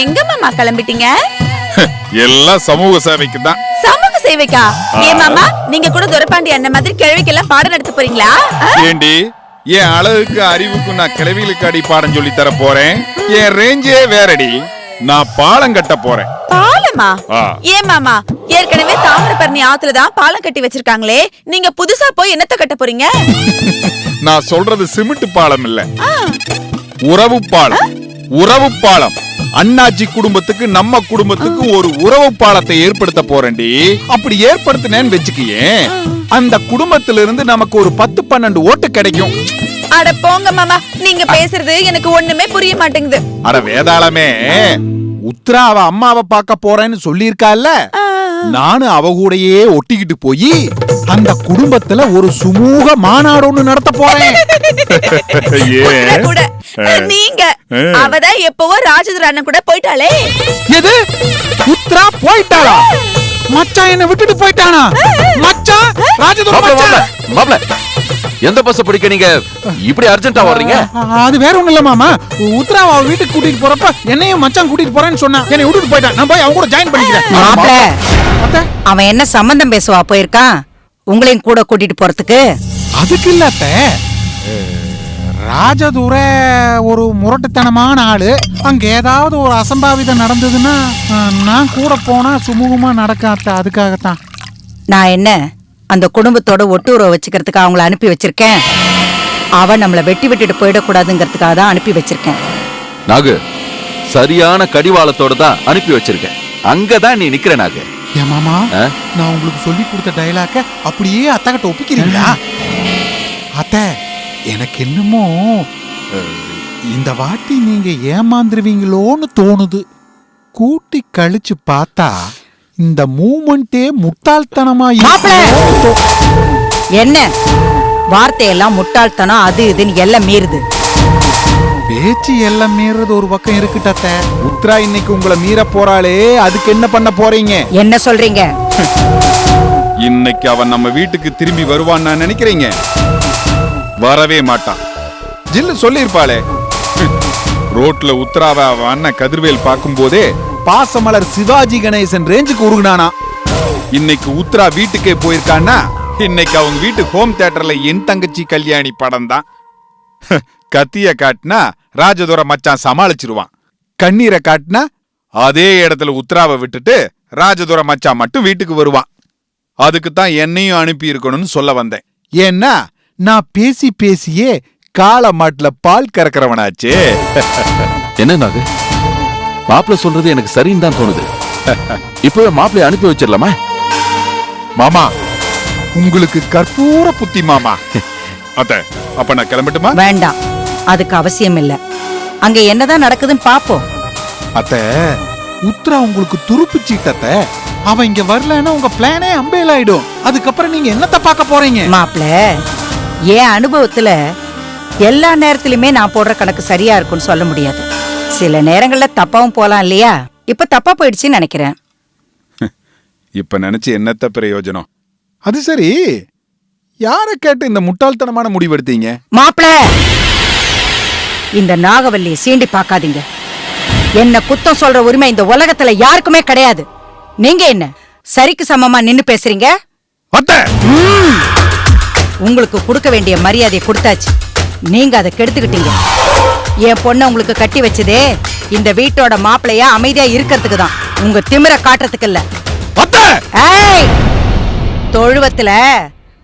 எங்க மாமா கிளம்பிட்டீங்க? எல்லாம் சமூக சேவைக்கு தான். சமூக சேவைக்கா? ஏன் மாமா, நீங்க கூட துரைப்பாண்டி அண்ணன் மாதிரி கிழவிக்கெல்லாம் பாடம் நடத்த போறீங்களா? ஏண்டி, என் அழகுக்கு அறிவுக்கு நான் கிழவிகளுக்கு அடி பாடம் சொல்லி தர போறேன். என் ரேஞ்சே வேறடி. நான் பாலம் கட்ட போறேன். பாலமா? ஏன் மாமா, ஏற்கனவே தாமிரபரணி ஆத்துலதான் பாலம் கட்டி வச்சிருக்காங்களே, நீங்க புதுசா போய் என்னத்த கட்ட போறீங்க? நான் சொல்றது சிமெண்ட் பாலம் இல்ல, உறவு பாலம். உறவு பாலம். அண்ணாச்சி குடும்பத்துக்கு நம்ம குடும்பத்துக்கு ஒரு உறவு பாலத்தை ஏற்படுத்த போறேன்டி. அப்படி ஏற்படுத்தினேன்னு வெச்சுக்கியே, அந்த குடும்பத்தில இருந்து நமக்கு ஒரு 10-12 ஓட்டு கிடைக்கும். அட போங்க மாமா, நீங்க பேசுறது எனக்கு ஒண்ணுமே புரிய மாட்டேங்குது. அட வேதாளமே, உத்ரா அவ அம்மாவை பார்க்க போறேன்னு சொல்லியிருக்கால, நானும் அவ கூடயே ஒட்டிக்கிட்டு போய் அந்த குடும்பத்துல ஒரு சுமூக மாநாடு ஒண்ணு நடத்த போறேன். நீங்க அவதான் எப்பவோ ராஜதுரை அண்ணன் கூட போயிட்டாளே. எது? உத்ரா போயிட்டாளா? மச்சான் என்ன விட்டுட்டு போயிட்டானா? மச்சான் ராஜதுரை மச்சான். மாப்ள, எந்த பஸ் பிடிக்க நீங்க இப்படி அர்ஜென்ட்டா வர்றீங்க? அது வேற ஒண்ணும் இல்ல மாமா, உத்ரா அவ வீட்டுக்கு கூட்டிட்டு போறப்ப என்னையும் மச்சான் கூட்டிட்டு போறேன்னு சொன்னா, என்னை விட்டுட்டு போயிட்டான். நான் போய் அவங்க கூட ஜாயின் பண்ணிக்கிறேன். மாப்ள, அவன் என்ன சம்பந்தம் பேசுவா போயிருக்கான் உங்களையும் கூட கூட்டிட்டு போறதுக்கு? அதுக்கு இல்ல அத்தை, ராஜதுரை ஒரு முரட்டுத்தனமான ஆளு. அங்க ஏதாவது ஒரு அசம்பாவிதம் நடந்ததுன்னா நான் கூட போனா சுமூகமா நடக்காத, அதுக்காகத்தான். நான் என்ன அந்த குடும்பத்தோட ஒட்டுறவு வச்சுக்கிறதுக்கு அவங்கள அனுப்பி வச்சிருக்கேன். அவன் நம்மள வெட்டி விட்டுட்டு போயிடக்கூடாதுங்கிறதுக்காக தான் அனுப்பி வச்சிருக்கேன். நாகு, சரியான கடிவாளத்தோட தான் அனுப்பி வச்சிருக்கேன். அங்கதான் நீ நிக்கிற நாகு. ஏன் மாமா, நான் உங்களுக்கு சொல்லி கொடுத்த டைலாக்க அப்படியே அத்தை கிட்ட ஒப்பிக்கிறீங்களா? அத்தை, எனக்கு என்னமோ இந்த வாட்டி நீங்க ஏமாந்துருவீங்களோன்னு தோணுது. கூட்டி கழிச்சு பார்த்தா இந்த மூமெண்டே முட்டாள்தனமா என்ன வார்த்தையெல்லாம் முட்டாள்தனம் அது இதுன்னு எல்லாம் மீறுது. பேச்சு எல்லாம் மீறது ஒரு பக்கம் இருக்கட்ட, உத்ரா இன்னைக்கு உங்களை மீற போறாளே, அதுக்கு என்ன பண்ண போறீங்க? என்ன சொல்றீங்க? இன்னைக்கு அவன் நம்ம வீட்டுக்கு திரும்பி வருவான்னு நான் நினைக்கிறீங்க? வரவே மாட்டான். ஜில்லு சொல்லிருப்பாளே, ரோட்ல உத்ராவ அவன் அண்ணன் கதிர்வேல் பார்க்கும் போதே பாசமலர் சிவாஜி கணேசன் ரேஞ்சுக்கு உருகுனானா. இன்னைக்கு உத்ரா வீட்டுக்கே போயிருக்கான்னா, இன்னைக்கு அவங்க வீட்டு ஹோம் தியேட்டர்ல என் தங்கச்சி கல்யாணி படம் தான். கத்திய காட்டினா ராஜதுரை மச்சான் சமாளிச்சிருவான். கண்ணீரை காட்டினா அதே இடத்துல உத்ராவை விட்டுட்டு ராஜதுரை மச்சான் மட்டும் வீட்டுக்கு வருவான். அதுக்கு தான் என்னையும் அனுப்பி இருக்கணும்னு சொல்ல வந்தேன். ஏன்னா நான் பேசி பேசியே கால மாட்டுல பால் கறக்கிறவனாச்சே. என்ன நாகு, மாப்பிள்ள சொல்றது எனக்கு சரின்னு தான் தோணுது. இப்பவே மாப்பிள்ளை அனுப்பி வச்சிடலாமா? மாமா, உங்களுக்கு கற்பூர புத்தி மாமா. அத்த, அப்ப நான் கிளம்பட்டுமா? வேண்டாம், அதுக்கு அவசியம் இல்ல. அங்க என்னதான் நடக்குதுன்னு பாப்போம். அத்த, உத்ரா உங்களுக்கு துருப்பு சீட்டத்த. அவன் இங்க வரலன்னா உங்க பிளானே அம்பேல் ஆயிடும். அதுக்கப்புறம் நீங்க என்னத்த பார்க்க போறீங்க? மாப்ள, என் அனுபவத்துல எல்லா நேரத்திலுமே நான் போடுற கணக்கு சரியா இருக்கும்னு சொல்ல முடியாது. சில நேரங்கள்ல தப்பாவும் போலாம் இல்லையா? இப்ப தப்பா போயிடுச்சுன்னு நினைக்கிறேன். இப்ப நினைச்சு என்னத்த பிரயோஜனம்? அது சரி, யார கேட்டு இந்த முட்டாள்தனமான முடிவெடுத்தீங்க? மாப்ள, இந்த நாகவல்லியை சீண்டி பார்க்காதீங்க. என்ன குத்தம் சொல்ற உரிமை இந்த உலகத்துல யாருக்குமே கிடையாது. நீங்க என்ன சரிக்கு சமமா நின்னு பேசுறீங்க? உங்களுக்கு கொடுக்க வேண்டிய மரியாதையை கொடுத்தாச்சு, நீங்க அதை கெடுத்துக்கிட்டீங்க. என் பொண்ணை உங்களுக்கு கட்டி வச்சதே இந்த வீட்டோட மாப்பிள்ளையா அமைதியா இருக்கிறதுக்கு தான், உங்க திமிர காட்டுறதுக்கு இல்ல. தொழுவத்துல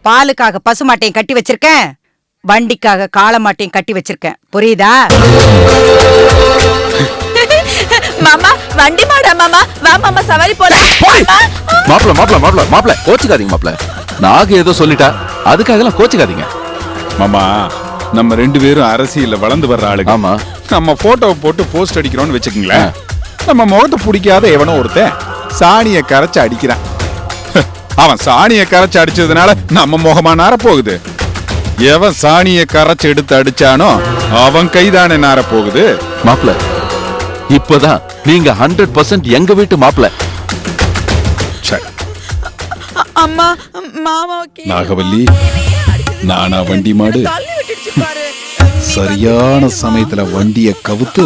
பாலுக்காக பசுமாட்டையும் கட்டி வச்சிருக்கேன், வண்டிக்காக காளமாட்டையும் கட்டி வச்சிருக்கேன். புரியுதா? மாமா, வண்டி மாடா மாமா, வா மாமா சவாரி போலாம். மாப்பிள்ள மாப்பிள்ள மாப்பிள்ள மாப்பிள்ள கோச்சுக்காதீங்க மாப்பிள்ள. நாகு ஏதோ சொல்லிட்டா, அதுக்காக எல்லாம் கோச்சுக்காதீங்க. மாமா, நம்ம 2 பேரும் அரசியல்ல வளர்ந்து வர்ற ஆளுங்க. ஆமா, நம்ம போட்டோவை போட்டு போஸ்ட் அடிக்கிறோம்னு வச்சுக்கீங்களேன். நம்ம முகத்தை பிடிக்காத எவனோ ஒருத்தன் சாணிய கரைச்சு அடிக்கிறான். அவன் சாணிய கரைச்சு அடிச்சதுனால நம்ம முகமா நார போகுது. எவன் சாணிய கரைச்சு எடுத்து அடிச்சானோ அவன் கைதானே நார போகுது. மாப்பிள்ள, இப்பதான் நீங்க 100% எங்க வீட்டு மாப்பிள்ள. அம்மா, மாமா நாகவல்லி, நானா வண்டி மாடு? சரியான சமயத்துல வண்டிய கவுத்து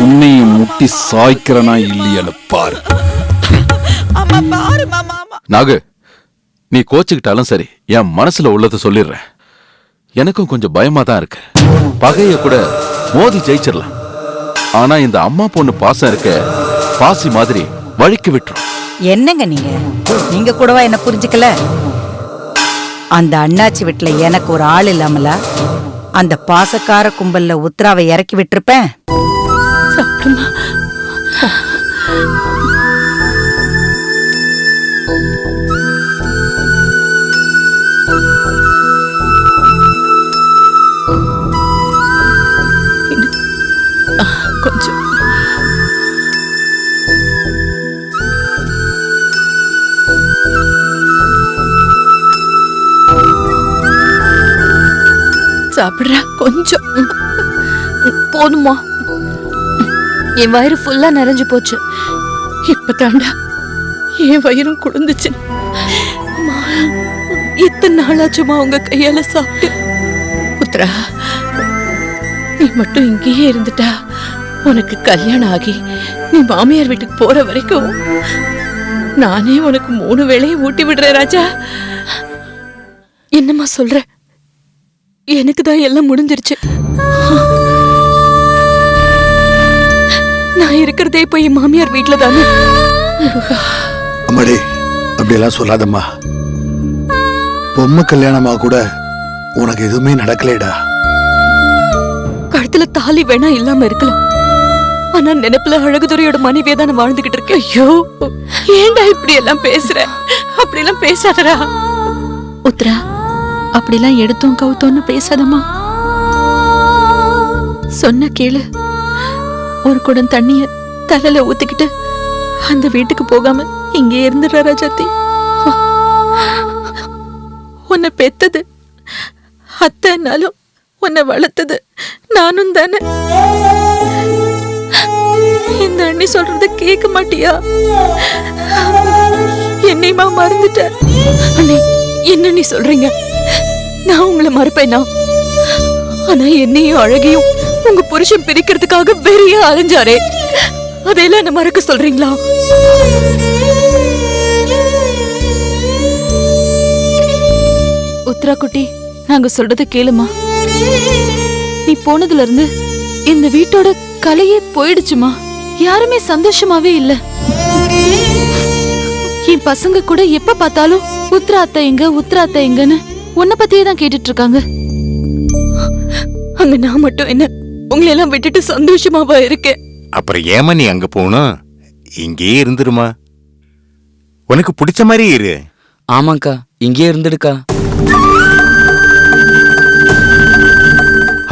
உன்னையும் முட்டி சாய்க்கிறனா இல்லையான்னு பாரு. அம்மா பாரு மாமா. ஆமா நாகு, நீ கோச்சுக்கிட்டாலும் சரி, என் மனசுல உள்ளதை சொல்லிடுறேன். எனக்கும் கொஞ்சம் பயமா தான் இருக்கு. பகைய கூட மோதி ஜெயிச்சிடலாம். ஆனா இந்த அம்மா பொண்ணு பாசம் இருக்க, பாசி மாதிரி வழுக்கி விட்டுரும். என்னங்க நீங்க கூடவா என்ன புரிஞ்சுக்கல? அந்த அண்ணாச்சி வீட்டுல எனக்கு ஒரு ஆள் இல்லாமல அந்த பாசக்கார கும்பல்ல உத்ராவை இறக்கி விட்டுருப்பேன். கொஞ்சம் சாப்பிடுறா கொஞ்சம். போதுமா? என் வயிறு ஃபுல்லா நிறைஞ்சு போச்சு. இப்பதாண்டா என் வயிறும் குளிர்ந்துச்சு. இத்தனை நாளாச்சுமா உங்க கையால சாப்பிட்டு. புத்ரா, நீ மட்டும் இங்கேயே இருந்துட்டா உனக்கு கல்யாணம் ஆகி நீ மாமியார் வீட்டுக்கு போற வரைக்கும் நானே உனக்கு 3 வேளையும் ஊட்டி விடுறேன் ராஜா. என்னம்மா சொல்ற? எனக்கு தான் எல்லாம் முடிஞ்சிருச்சு. நான் இருக்கிறதே இப்போ என் மாமியார் வீட்டுல தானே. அம்மாடி, அப்படியெல்லாம் சொல்லாதம்மா. பொம்மை கல்யாணமா கூட உனக்கு எதுவுமே நடக்கலைடா. கழுத்துல தாலி வேணா இல்லாம இருக்கலாம், ஆனா நினைப்புல அழகுதுரையோட மனைவியை தான் வாழ்ந்துகிட்டு இருக்கேன். ஐயோ, ஏன்டா இப்படி எல்லாம் பேசுற? அப்படி எல்லாம் பேசாதடா. உத்ரா, அப்படிலாம் எடுத்தோம் கவுத்தோன்னு பேசாதம்மா. சொன்ன கேளு. ஒரு குடம் தண்ணிய தலையில ஊத்திக்கிட்டு அந்த வீட்டுக்கு போகாம இங்கே இருந்துடுற ராஜாத்தி. உன்னை பெத்தது அத்தைனாலும் உன்னை வளர்த்தது நானும் தானே. இந்த அண்ணி சொல்றத கேட்க மாட்டியா? என்னையுமா மறந்துட்ட? அண்ணி, என்ன நீ சொல்றீங்க? நான் உங்களை மறப்பேனா? ஆனா என்னையும் அழகையும் உங்க புருஷன் பிரிக்கிறதுக்காக வெறியா அலைஞ்சாரே, அதையெல்லாம் என்ன மறக்க சொல்றீங்களா? உத்ரா குட்டி, நாங்க சொல்றத கேளுமா. நீ போனதுல இருந்து இந்த வீட்டோட கலையே போயிடுச்சுமா. யாருமே சந்தோஷமாவே இல்ல. என் பசங்க கூட எப்ப பார்த்தாலும் உத்ரா அத்தை எங்க, உத்ரா அத்தை எங்கன்னு உன்னை பத்தியே தான் கேட்டுட்டு இருக்காங்க. அங்க நான் மட்டும் என்ன உங்களை எல்லாம் விட்டுட்டு சந்தோஷமாவா இருக்கேன்? அப்புறம் ஏமா நீ அங்க போகணும்? இங்கேயே இருந்துருமா. உனக்கு பிடிச்ச மாதிரி இரு. ஆமாக்கா, இங்கேயே இருந்துடுக்கா.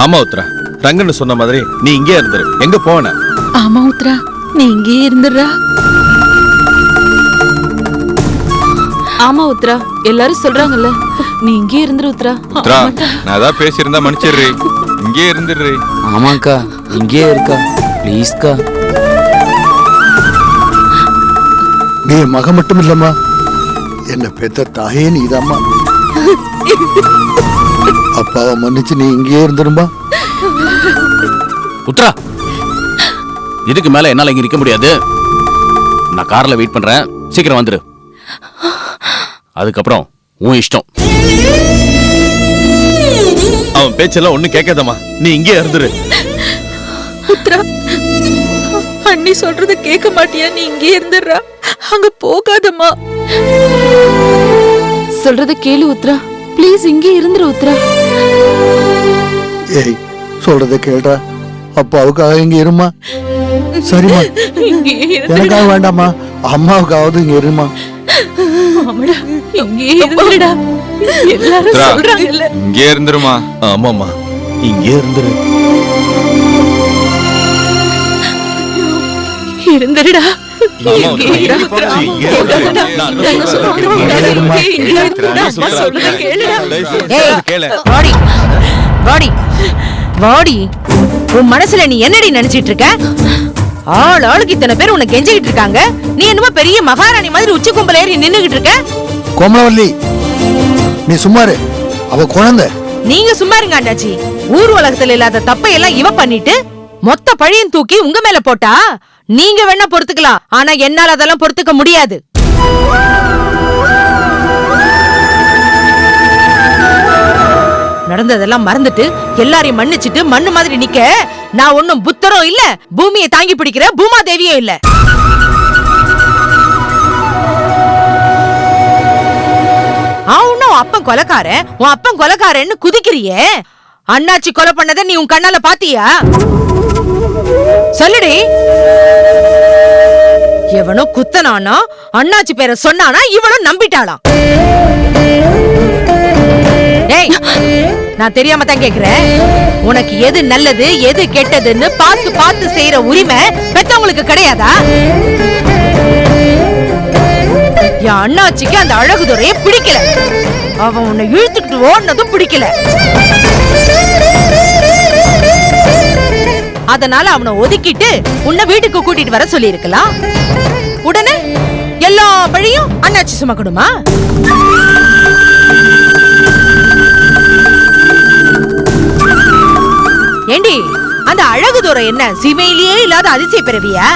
ஆமா உத்ரா, ரங்கன்னு சொன்ன மாதிரி நீ இங்கே இருந்துரு. எங்க போன? ஆமா உத்ரா, நீ இங்கே இருந்துடுறா. ஆமா உத்ரா, எல்லாரும் சொல்றாங்கல்ல, நீ இங்கே இருந்துரு உத்ரா. உத்ரா, நான் அதான் பேசியிருந்தா மன்னிச்சிடுறே. இங்கே இருந்துடுறே. ஆமாக்கா, இங்கேயே இருக்கா. ப்ளீஸ்க்கா. நீ என் மகன் மட்டும் இல்லம்மா, என்ன பெத்த தாயே நீதாம்மா. அப்பாவை மன்னிச்சு நீ இங்கேயே இருந்துருமா. உத்ரா, இதுக்கு மேல என்னால இங்க நிக்க முடியாது. நான் கார்ல வெயிட் பண்றேன், சீக்கிரம் வந்துரு. அதுக்கப்புறம் உன் இஷ்டம். அவன் பேச்செல்லாம் ஒண்ணு கேட்காதம்மா, நீ இங்கே இருந்துரு. உத்ரா, அண்ணி சொல்றத கேட்க மாட்டியா? நீ இங்கே இருந்துடுறா, அங்க போகாதம்மா. சொல்றத கேளு உத்ரா, ப்ளீஸ் இங்கே இருந்துரு உத்ரா. ஏய், சொல்றத கேள்றா. அப்பாவுக்காக இங்க இருமா. சரிம்மா, எனக்காக வேண்டாமா, அம்மாவுக்காவது இங்க இருமா. ஆமாடா, இங்கே இருந்துடா. எல்லாரும் உத்ரா, சொல்றாங்கல்ல. இங்கே இருந்துருமா. ஆமாமா, இங்கே இருந்துரு. இருந்துடா. ஆமா, இங்கே உத்ரா. இருடா. இங்கே இருந்துரு. நான் என்ன சொல்றேன்? கேளு. வாடி வாடி வாடி. உன் மனசுல நீ என்னடி நினைச்சிட்டு இருக்க? ஆளுக்கு இத்தனை பேர் உன்னை கெஞ்சிக்கிட்டு இருக்காங்க, நீ என்னமோ பெரிய மகாராணி மாதிரி உச்சி கும்பல ஏறி நின்னுகிட்டு இருக்க. கோமலவல்லி, நீ சும்மாரு. அவ குழந்தை. நீங்க சும்மா இருங்க அண்ணாச்சி. ஊர் உலகத்துல இல்லாத தப்பை எல்லாம் இவ பண்ணிட்டு மொத்த பழியும் தூக்கி உங்க மேல போட்டா நீங்க வேணா பொறுத்துக்கலாம், ஆனா என்னால அதெல்லாம் பொறுத்துக்க முடியாது. நடந்ததெல்லாம் மறந்துட்டு எல்லாரையும் மன்னிச்சிட்டு மண்ணு மாதிரி நிக்க நான் ஒன்னும் புத்தரும் இல்ல, பூமியை தாங்கி பிடிக்கிற பூமா தேவியும் இல்ல. அப்பன் கொலைக்காரன், உன் அப்பன் கொலைக்காரன்னு குதிக்கிறியே, அண்ணாச்சி கொலை பண்ணதை நீ உன் கண்ணால பாத்தியா? சொல்லுடி. எவனோ குத்தனானா அண்ணாச்சி பேரை சொன்னானா இவனும் நம்பிட்டாளாம். டேய், நான் தெரியாம தான் கேக்குறேன், உனக்கு எது நல்லது எது கெட்டதுன்னு பார்த்து பார்த்து செய்யற உரிமை பெத்தவங்களுக்கு கிடையாதா? என் அண்ணாச்சிக்கு அந்த அழகுதுறைய பிடிக்கல, அவன் உன்னை இழுத்துக்கிட்டு ஓடுனதும் பிடிக்கல. அதனால அவனை ஒதுக்கிட்டு உன்னை வீட்டுக்கு கூட்டிட்டு வர சொல்லி இருக்கலாம். உடனே எல்லா பழியும் அண்ணாச்சி சுமக்கணுமா? ஏண்டி, அந்த அழகுதுறை என்ன சிமையிலேயே இல்லாத அதிசய பிறவியா?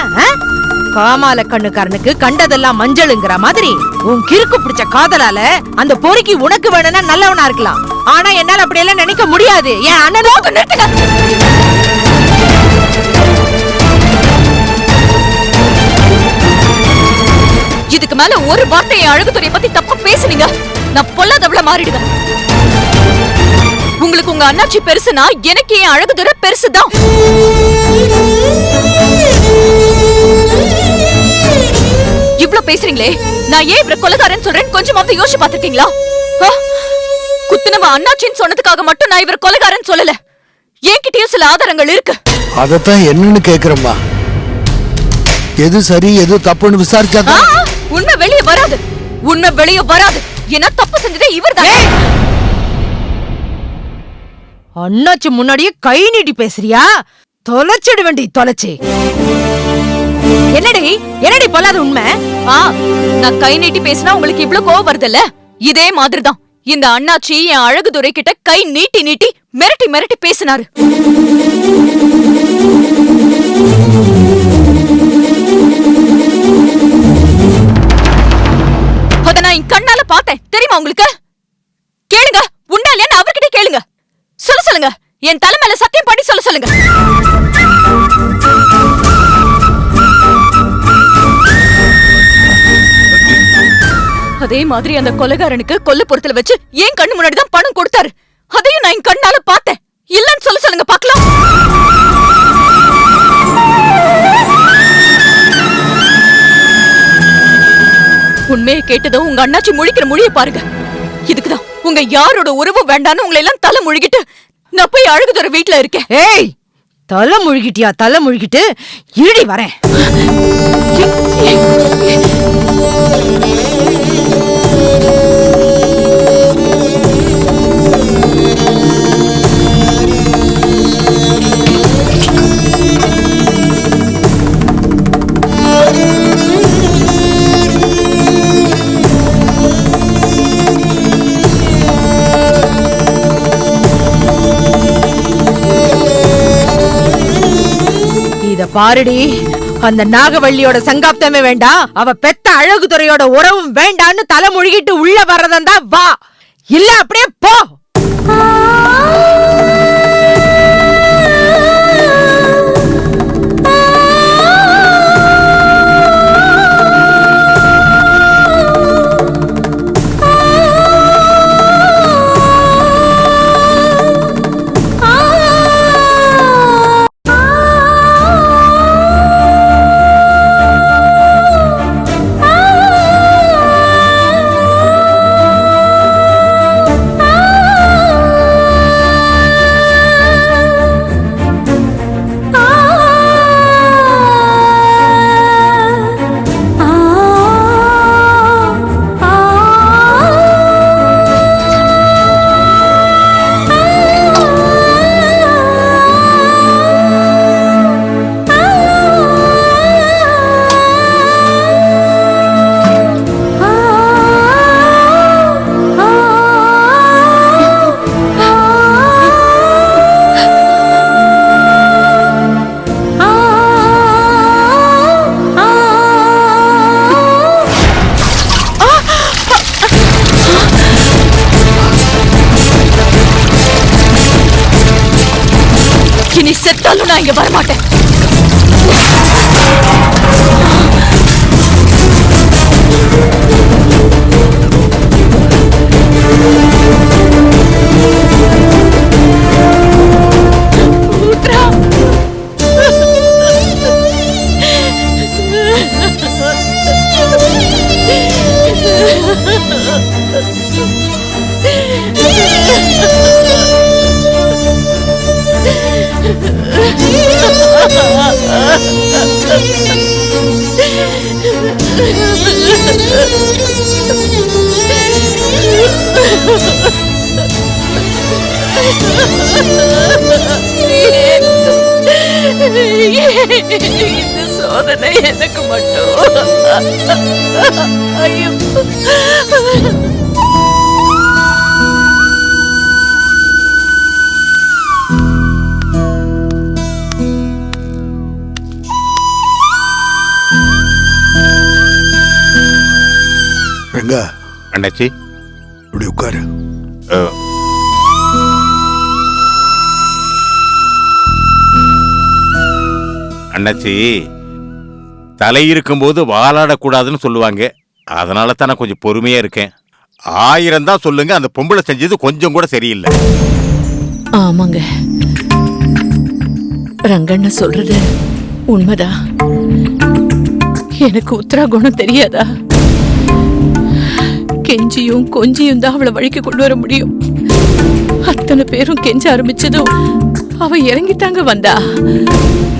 காமால கண்ணுக்காரனுக்கு கண்டதெல்லாம் மஞ்சளுங்கிற மாதிரி உன் கிறுக்கு பிடிச்ச காதலால அந்த பொறுக்கி உனக்கு வேணும்னா நல்லவனா இருக்கலாம், ஆனா என்னால அப்படி எல்லாம் நினைக்க முடியாது. என் அண்ணனோக்கு நிறுத்துங்க. இதுக்கு மேல ஒரு வார்த்தை என் அழகுதுறையை பத்தி தப்பா பேசுனீங்க, நான் பொல்லாதவள மாறிடுவேன். உங்களுக்கு உங்க அண்ணாச்சி பெருசுனா எனக்கு என் அழகுதுறை பெருசுதான். இவ்ளோ பேசுறீங்களே, நான் ஏன் இவர கொலைகாரன் சொல்றேன் கொஞ்சமாவது யோசிச்சு பாத்துருக்கீங்களா? குத்துனவ அண்ணாச்சின்னு சொன்னதுக்காக மட்டும் நான் இவர கொலைகாரன் சொல்லல, என்கிட்டயும் சில ஆதாரங்கள் இருக்கு. அதத்தான் என்னன்னு கேக்குறேம்மா. எது சரி எது தப்புன்னு விசாரிச்சா உண்மை வெளியே வராது, உண்மை வெளியே வராது. என்ன தப்பு செஞ்சதே இவர்தான். அண்ணாச்சி முன்னாடியே கை நீட்டி பேசுறியா? தொலைச்சிட வேண்டி தொலைச்சி. என்னடி என்னடி பொல்லாத உண்மை? நான் கை நீட்டி பேசினா உங்களுக்கு இவ்ளோ கோவம் வருதுல்ல, இதே மாதிரிதான் இந்த அண்ணாச்சி என் அழகுதுறை கிட்ட கை நீட்டி நீட்டி மிரட்டி மிரட்டி பேசினாரு. அத நான் என் கண்ணால பார்த்தேன், தெரியுமா உங்களுக்கு? கேளுங்க, உண்டா இல்லையா அவர்கிட்ட கேளுங்க. சொல்லுங்க, என் தலை மேல சத்தியம் பண்ணி சொல்லுங்க. அதே மாதிரி அந்த கொலைகாரனுக்கு கொல்லைப்புறத்துல வச்சு ஏன் கண்ணு முன்னாடி தான் பணம் கொடுத்தாரு, அதையும் நான் என் கண்ணால பார்த்தேன். இல்லன்னு சொல்லுங்க பாக்கலாம். உண்மையை கேட்டதும் உங்க அண்ணாச்சி முழிக்கிற மொழியை பாருங்க. இதுக்குதான் உங்க யாரோட உறவு வேண்டான்னு உங்களை எல்லாம் தலை முழுகிட்டு நான் போய் அழகுதுறை வீட்டுல இருக்கேன். ஏய், தலை முழுகிட்டியா? தலை முழுகிட்டு இருடி வரேன். பாருடி, அந்த நாகவள்ளியோட சங்காப்தமே வேண்டாம், அவ பெத்த அழகுதுறையோட உறவும் வேண்டான்னு தலை முழுகிட்டு உள்ள வர்றதா வா, இல்ல அப்படியே போ. இனி செத்தாலும் நான் இங்க வரமாட்டேன். உத்ரா, இந்த சோதனை எனக்கு மட்டும். ஐயோ, எங்க அண்ணாச்சி இப்படி உட்காரு. அண்ணாச்சி, தலை இருக்கும்போது வாலாடக்கூடாதுன்னு சொல்லுவாங்க. அதனால தான் நான் கொஞ்சம் பொறுமையா இருக்கேன். 1000 தான் சொல்லுங்க, அந்த பொம்பளை செஞ்சது கொஞ்சம் கூட சரியில்லை. ஆமாங்க, ரங்கண்ண சொல்றது உண்மைதான். எனக்கு உத்தரா குணம் தெரியாதா? கெஞ்சியும் கொஞ்சியும் தான் அவளை வழிக்கு கொண்டு வர முடியும். அத்தனை பேரும் கெஞ்ச ஆரம்பிச்சதும் அவ இறங்கித்தாங்க வந்தா.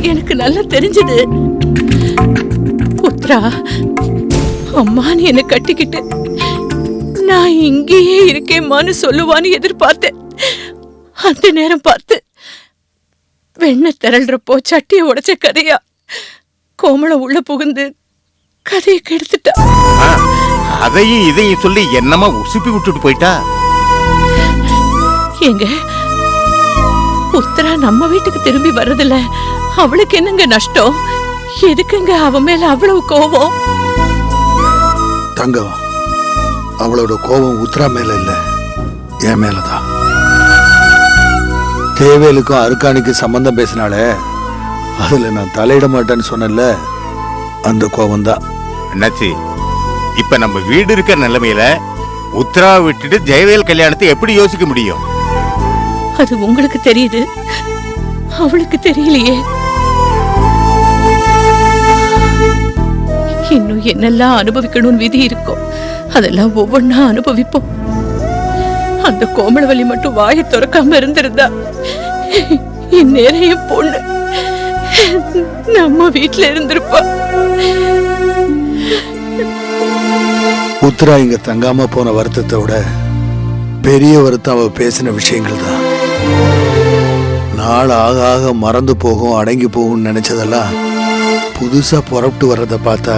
எனக்கு நல்லா தெரிஞ்சது. உத்ரா அம்மான்னு என்னை கட்டிக்கிட்டு நான் இங்கேயே இருக்கேம்மான்னு சொல்லுவான்னு எதிர்பார்த்தேன். அந்த நேரம் பார்த்து வெண்ணெய் திரள்றப்போ சட்டியை உடைச்ச கதையா கோமளம் உள்ள புகுந்து கதையை கெடுத்துட்டா. அதையும் இதையும் சொல்லி என்னமா உசுப்பி விட்டுட்டு போயிட்டா. எங்க உத்தரா நம்ம வீட்டுக்கு திரும்பி வர்றதில்ல, அவளுக்கு என்னங்க நஷ்டம்? எதுக்குங்க அவ மேல அவ்வளவு கோபம்? தங்கம், அவளோட கோபம் உத்ரா மேல இல்ல, என் மேலதான். தேவேலுக்கும் அருக்காணிக்கும் சம்பந்தம் பேசினாலே அதுல நான் தலையிட மாட்டேன்னு சொன்னல, அந்த கோபம் தான். அண்ணாச்சி, இப்ப நம்ம வீடு இருக்கிற நிலைமையில உத்ரா விட்டுட்டு ஜெயவேல் கல்யாணத்தை எப்படி யோசிக்க முடியும்? அது உங்களுக்கு தெரியுது, அவளுக்கு தெரியலையே. இன்னும் என்னெல்லாம் அனுபவிக்கணும்னு விதி இருக்கும், அதெல்லாம் ஒவ்வொன்னா அனுபவிப்போம். அந்த கோமளவல்லி மட்டும் வாயை திறக்காம இருந்திருந்தா இந்நேரம் என் பொண்ணு நம்ம வீட்டுல இருந்திருப்பா. உத்ரா இங்க தங்காம போன வருத்தத்தை விட பெரிய வருத்தம் அவ பேசின விஷயங்கள் தான். நாள் ஆக ஆக மறந்து போகும், அடங்கி போகும்னு நினைச்சதெல்லாம் புதுசா புறப்பட்டு வர்றத பார்த்தா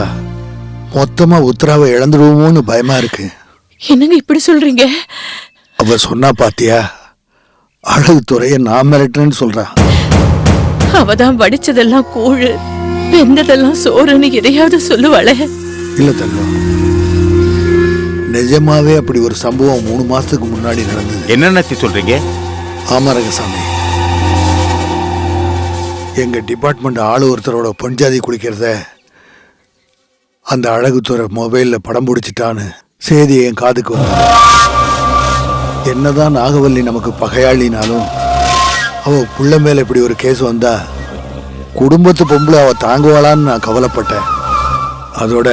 மொத்தமா உத்ராவை இழந்துடுவோமோன்னு பயமா இருக்கு. என்னங்க இப்படி சொல்றீங்க? அவ சொன்னா பாத்தியா, அழகு துறைய நான் மிரட்டுறேன்னு சொல்றா. அவதான் வடிச்சதெல்லாம் கூழு, வெந்ததெல்லாம் சோறுன்னு எதையாவது சொல்லுவாளே. இல்ல தங்கம், நிஜமாவே அப்படி ஒரு சம்பவம் 3 மாசத்துக்கு முன்னாடி நடந்தது. என்ன சொல்றீங்க? ஆமா ரங்கசாமி, எங்க டிபார்ட்மெண்ட் ஆளு ஒருத்தரோட பொஞ்சாதி குளிக்கிறத அந்த அழகுத்துறை மொபைல்ல படம் பிடிச்சிட்டான்னு செய்தி என் காதுக்கு வந்தது. என்னதான் நாகவல்லி நமக்கு பகையாளினாலும் அவ புள்ள மேல இப்படி ஒரு கேஸ் வந்தா குடும்பத்து பொம்பளை அவ தாங்குவாளான்னு நான் கவலைப்பட்டேன். அதோட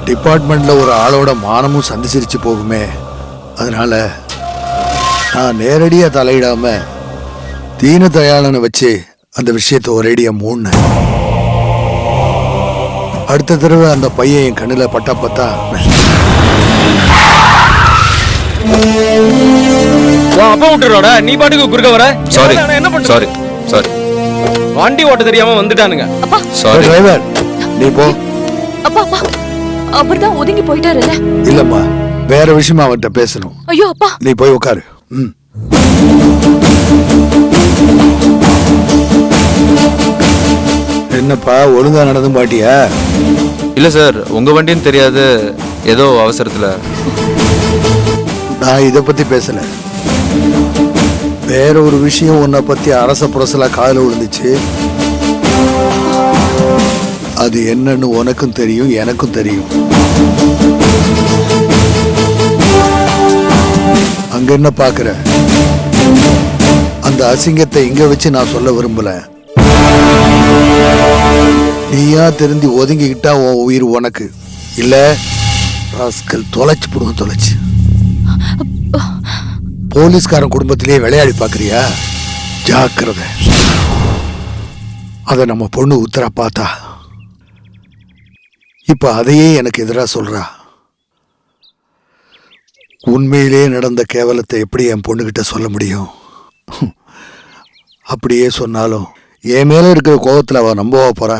டிபார்ட்மெண்ட்ல ஒரு ஆளோட மானமும் சந்திச்சிருச்சு போகுமே. அதனால நான் நேரடியா தலையிடாம தீன தயாளனை வச்சு அந்த விஷயத்தை ஒரேடியா மூடினேன். அடுத்த தடவை அந்த பையன் என் கண்ணுல பட்டா பார்த்தா அப்பா விட்டுறோட நீ பாட்டுக்கு குறுக்க வர. சாரி என்ன பண்ண? சாரி சாரி, வண்டி ஓட்ட தெரியாம வந்துட்டானுங்க. சாரி. டிரைவர் நீ போ. அப்பா அப்பா, அவர்தான் ஒதுங்கி போயிட்டாருல்ல? இல்லம்மா, வேற விஷயமா அவன்கிட்ட பேசணும். ஐயோ அப்பா, நீ போய் உட்காரு. என்னப்பா ஒழுங்கா நடந்து மாட்டியா? இல்ல சார், உங்க வண்டின்னு தெரியாது, ஏதோ அவசரத்துல. நான் இத பத்தி பேசல. வேற ஒரு விஷயம் உன்னை பத்தி அரச புரசலா காதுல விழுந்துச்சு. அது என்னன்னு உனக்கும் தெரியும், எனக்கும் தெரியும். அங்க என்ன பாக்குற? அந்த அசிங்கத்தை இங்க வச்சு நான் சொல்ல விரும்பல. நீயா திருந்தி ஒதுங்கிக்கிட்டா உன் உயிர் உனக்கு. இல்ல ராஸ்கல் தொலைச்சு போடுவோம். தொலைச்சு போலீஸ்காரன் குடும்பத்திலேயே விளையாடி பாக்குறியா? ஜாக்கிரதை. அத நம்ம பொண்ணு உத்தரா பார்த்தா இப்ப அதையே எனக்கு எதிராக சொல்றா. உண்மையிலேயே நடந்த கேவலத்தை எப்படி என் பொண்ணுகிட்ட சொல்ல முடியும்? அப்படியே சொன்னாலும் என் மேல இருக்கிற கோபத்துல அவ நம்பவா போறா?